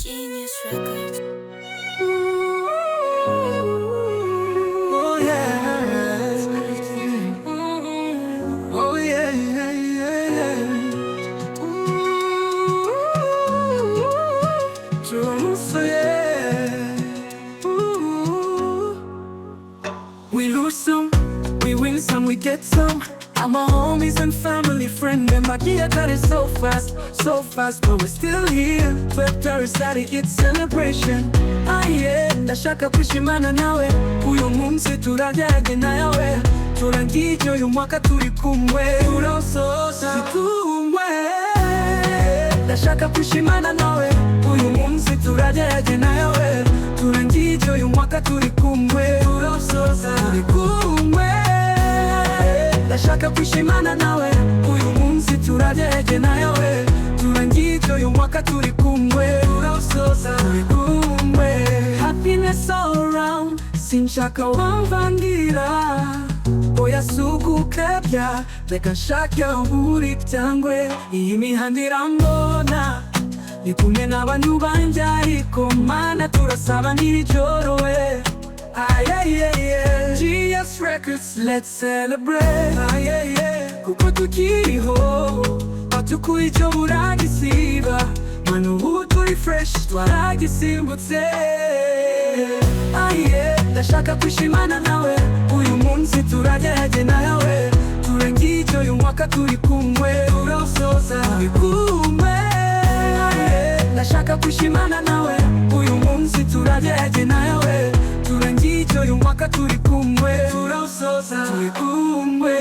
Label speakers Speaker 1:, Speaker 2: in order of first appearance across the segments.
Speaker 1: Genius Records.
Speaker 2: Oh yeah, oh yeah, yeah, yeah. So yeah. We lose some, we win some, we get some. I'm my homies and family friend, and my gear got it so fast, but we're still here. February started, it's celebration. Yeah, ndashaka kwishimana nawe uyu munsi turajyanye nawe, turangije uyu mwaka turi kumwe, turawusoza kumwe. Ndashaka kwishimana nawe uyu munsi turajyanye nawe, turangije uyu mwaka turi kumwe, turawusoza kumwe. Ndashaka kwishimana nawe uyu munsi turajyanye nawe, turangije uyu mwaka turi kumwe, turawusoza kumwe. Happiness all around, sinshaka wamvangira, oya sugukebya, reka nshake buri byangwe. Iyi mihanda irambona, ndi kumwe n'abantu banjye, ariko mana turasaba ntibijorowe. GS Records, let's celebrate. Kuko tukiriho, batukuye icyo buragisiba, mana ubu turi fresh, twaragisimbutse. Ndashaka kwishimana nawe uyu munsi turajyanye nawe, turangije uyu mwaka turi kumwe, turawusoza kumwe. Ndashaka kwishimana nawe uyu munsi turajyanye nawe, turangije uyu mwaka turi kumwe, turawusoza kumwe.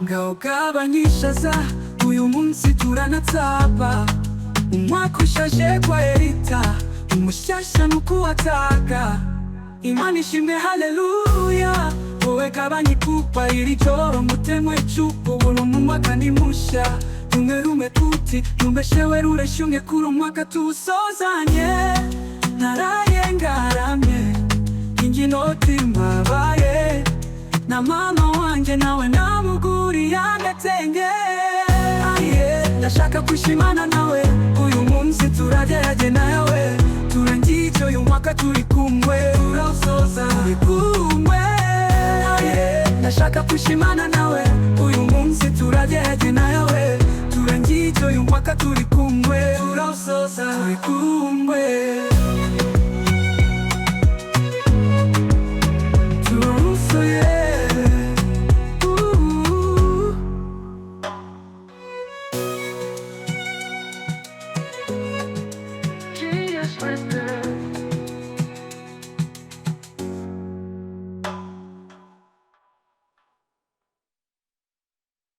Speaker 2: Ngaho gabanyishaza, uyu munsi turanatsapa. Umwaka ushaje kwa Erita, umushyashya nukuwataka. Imana ishimwe haleluya, wowe gabanya ikupa iri joro, mutemwe icupa, ubu umwaka ni mushya. Rumwe rumwe tuti rumbeshewe rureshumye, kuri umwaka tuwusozanye. Naraye ngaramye, inginoti mbabaye, na mama wanjye nawe namuguriye agatenge. Ndashaka kwishimana nawe uyu munsi turajyanye nawe, turangije uyu mwaka turi kumwe, turawusoza kumwe. Ndashaka kwishimana nawe uyu munsi turajyanye nawe, turangije uyu mwaka turi kumwe, turawusoza kumwe.
Speaker 1: Genius Records.